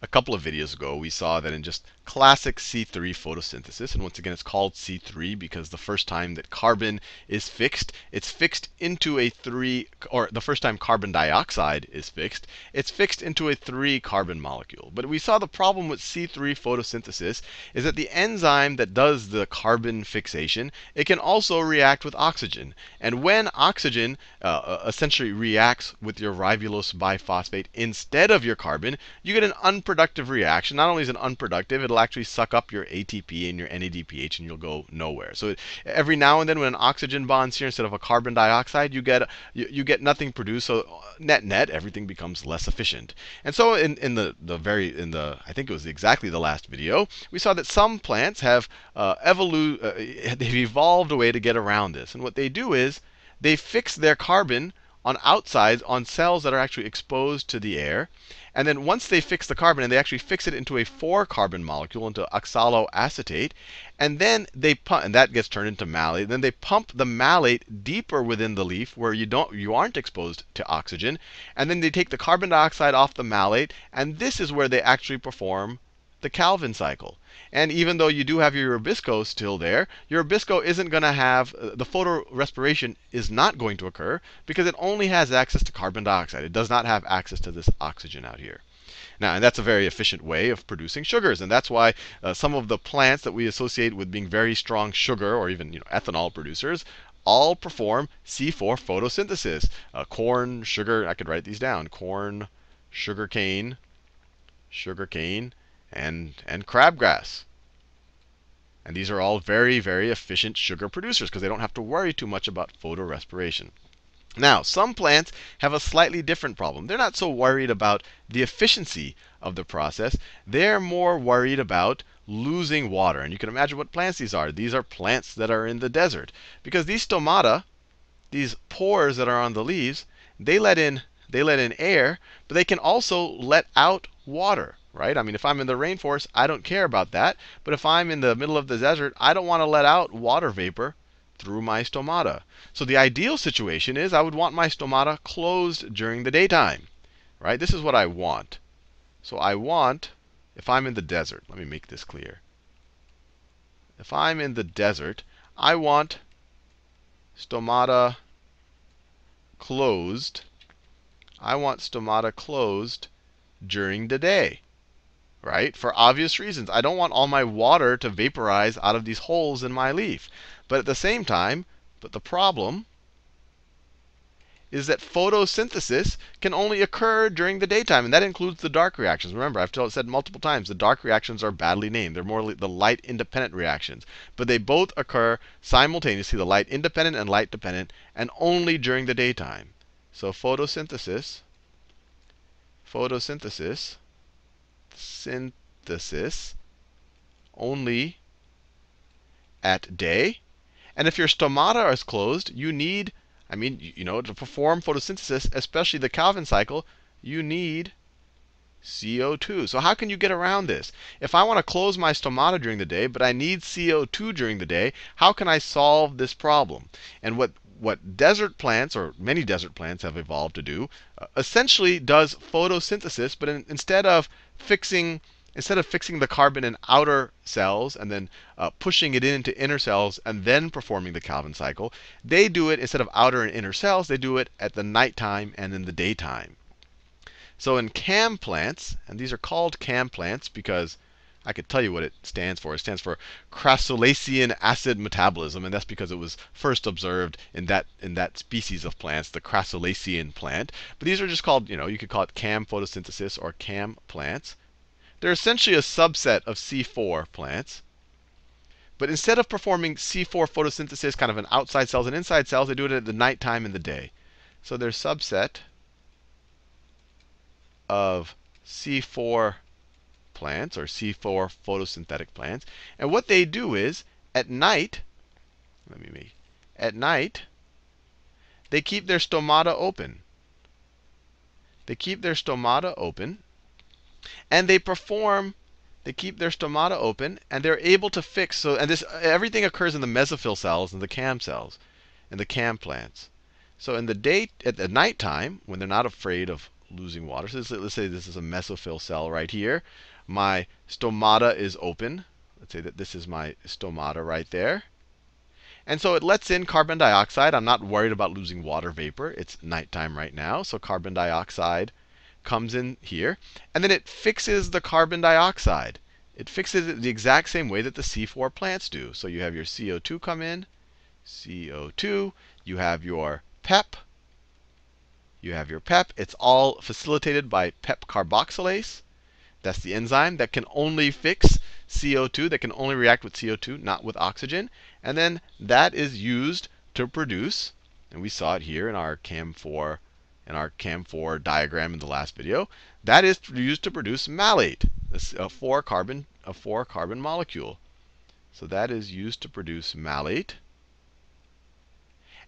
A couple of videos ago, we saw that in just classic C3 photosynthesis, and once again, it's called C3 because the first time that carbon is fixed, it's fixed into a 3, or the first time carbon dioxide is fixed, it's fixed into a 3 carbon molecule. But we saw the problem with C3 photosynthesis is that the enzyme that does the carbon fixation, it can also react with oxygen. And when oxygen essentially reacts with your ribulose biphosphate instead of your carbon, you get an unproductive reaction. Not only is it unproductive, it'll actually suck up your ATP and your NADPH, and you'll go nowhere. So every now and then, when an oxygen bond's here instead of a carbon dioxide, you get nothing produced. So net, everything becomes less efficient. And so in the I think it was exactly the last video, we saw that some plants have they've evolved a way to get around this. And what they do is they fix their carbon on outsides on cells that are actually exposed to the air. And then once they fix the carbon, and they actually fix it into a 4 carbon molecule, into oxaloacetate, and then they pump, and that gets turned into malate. Then they pump the malate deeper within the leaf where you aren't exposed to oxygen. And then they take the carbon dioxide off the malate, and this is where they actually perform the Calvin cycle. And even though you do have your Rubisco still there, your Rubisco isn't going to have, the photorespiration is not going to occur because it only has access to carbon dioxide. It does not have access to this oxygen out here. Now, and that's a very efficient way of producing sugars. And that's why some of the plants that we associate with being very strong sugar or even ethanol producers all perform C4 photosynthesis. Corn, sugar, I could write these down. Corn, sugarcane, and crabgrass. And these are all very, very efficient sugar producers because they don't have to worry too much about photorespiration. Now, some plants have a slightly different problem. They're not so worried about the efficiency of the process. They're more worried about losing water. And you can imagine what plants these are. These are plants that are in the desert. Because these stomata, these pores that are on the leaves, they let in air, but they can also let out water. Right? I mean, if I'm in the rainforest, I don't care about that. But if I'm in the middle of the desert, I don't want to let out water vapor through my stomata. So the ideal situation is I would want my stomata closed during the daytime. Right? This is what I want. So I want, if I'm in the desert, let me make this clear. If I'm in the desert, I want stomata closed. I want stomata closed during the day. Right? For obvious reasons. I don't want all my water to vaporize out of these holes in my leaf. But at the same time, the problem is that photosynthesis can only occur during the daytime, and that includes the dark reactions. Remember, I've said multiple times, the dark reactions are badly named. They're more the light-independent reactions. But they both occur simultaneously, the light-independent and light-dependent, and only during the daytime. So photosynthesis only at day. And if your stomata is closed, you need, to perform photosynthesis, especially the Calvin cycle, you need CO2. So how can you get around this? If I want to close my stomata during the day, but I need CO2 during the day, how can I solve this problem? And what desert plants, or many desert plants, have evolved to do, essentially does photosynthesis, but instead of fixing the carbon in outer cells and then pushing it into inner cells and then performing the Calvin cycle, they do it instead of outer and inner cells, they do it at the nighttime and in the daytime. So in CAM plants, and these are called CAM plants because I could tell you what it stands for. It stands for crassulacean acid metabolism, and that's because it was first observed in that species of plants, the crassulacean plant. But these are just called, you could call it CAM photosynthesis or CAM plants. They're essentially a subset of C4 plants. But instead of performing C4 photosynthesis kind of in outside cells and inside cells, they do it at the nighttime and the day. So they're a subset of C4 plants, or C4 photosynthetic plants. And what they do is, at night, they keep their stomata open. They keep their stomata open, and they keep their stomata open, and they're able to fix. So, and everything occurs in the mesophyll cells and the CAM cells, in the CAM plants. So at the nighttime, when they're not afraid of losing water. So let's say this is a mesophyll cell right here. My stomata is open. Let's say that this is my stomata right there. And so it lets in carbon dioxide. I'm not worried about losing water vapor. It's nighttime right now, so carbon dioxide comes in here. And then it fixes the carbon dioxide. It fixes it the exact same way that the C4 plants do. So you have your CO2 come in, CO2. You have your PEP. You have your PEP. It's all facilitated by PEP carboxylase. That's the enzyme that can only fix CO2, that can only react with CO2, not with oxygen. And then that is used to produce, and we saw it here in our CAM4 diagram in the last video, that is used to produce malate, a 4-carbon molecule. So that is used to produce malate.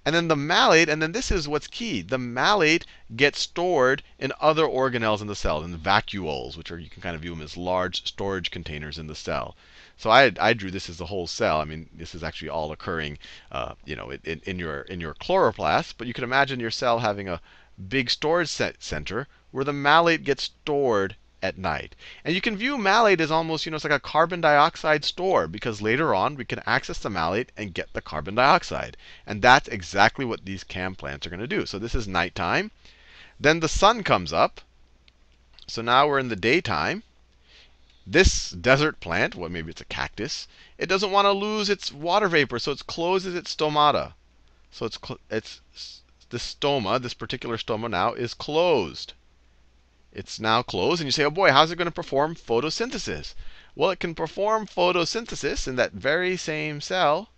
And then the malate, and then this is what's key. The malate gets stored in other organelles in the cell, in the vacuoles, which are, you can kind of view them as large storage containers in the cell. So I drew this as the whole cell. I mean, this is actually all occurring, in your chloroplast. But you can imagine your cell having a big storage center where the malate gets stored at night. And you can view malate as almost, it's like a carbon dioxide store, because later on we can access the malate and get the carbon dioxide. And that's exactly what these CAM plants are going to do. So this is nighttime. Then the sun comes up. So now we're in the daytime. This desert plant, well, maybe it's a cactus, it doesn't want to lose its water vapor, so it closes its stomata. So it's the stoma, this particular stoma now, is closed. It's now closed, and you say, oh boy, how's it going to perform photosynthesis? Well, it can perform photosynthesis in that very same cell,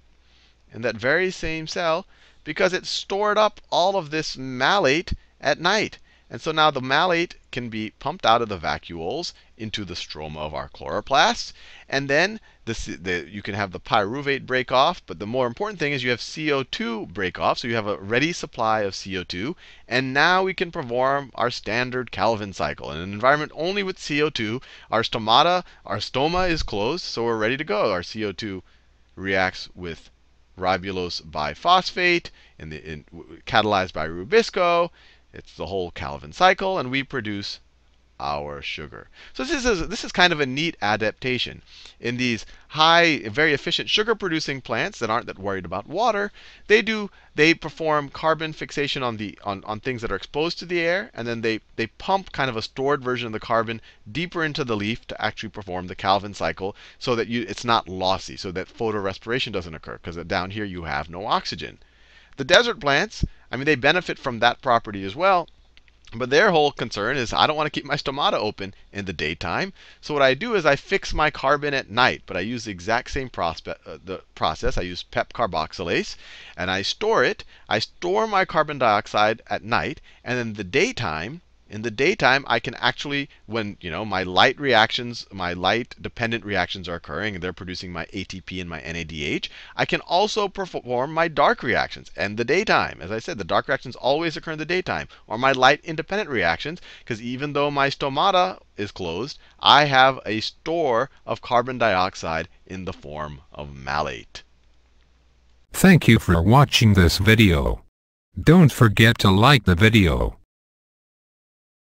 because it stored up all of this malate at night. And so now the malate can be pumped out of the vacuoles into the stroma of our chloroplasts. And then you can have the pyruvate break off. But the more important thing is you have CO2 break off. So you have a ready supply of CO2. And now we can perform our standard Calvin cycle. In an environment only with CO2, our stoma is closed. So we're ready to go. Our CO2 reacts with ribulose biphosphate, catalyzed by Rubisco. It's the whole Calvin cycle, and we produce our sugar. So this is kind of a neat adaptation. In these very efficient sugar-producing plants that aren't that worried about water, they perform carbon fixation on things that are exposed to the air, and then they pump kind of a stored version of the carbon deeper into the leaf to actually perform the Calvin cycle, so that it's not lossy, so that photorespiration doesn't occur, because down here you have no oxygen. The desert plants, I mean, they benefit from that property as well. But their whole concern is, I don't want to keep my stomata open in the daytime. So what I do is I fix my carbon at night. But I use the exact same process. I use PEP carboxylase. And I store it. I store my carbon dioxide at night. And in the daytime, I can actually, when my light dependent reactions are occurring, and they're producing my ATP and my NADH, I can also perform my dark reactions in the daytime. As I said, the dark reactions always occur in the daytime, or my light independent reactions, because even though my stomata is closed, I have a store of carbon dioxide in the form of malate. Thank you for watching this video. Don't forget to like the video.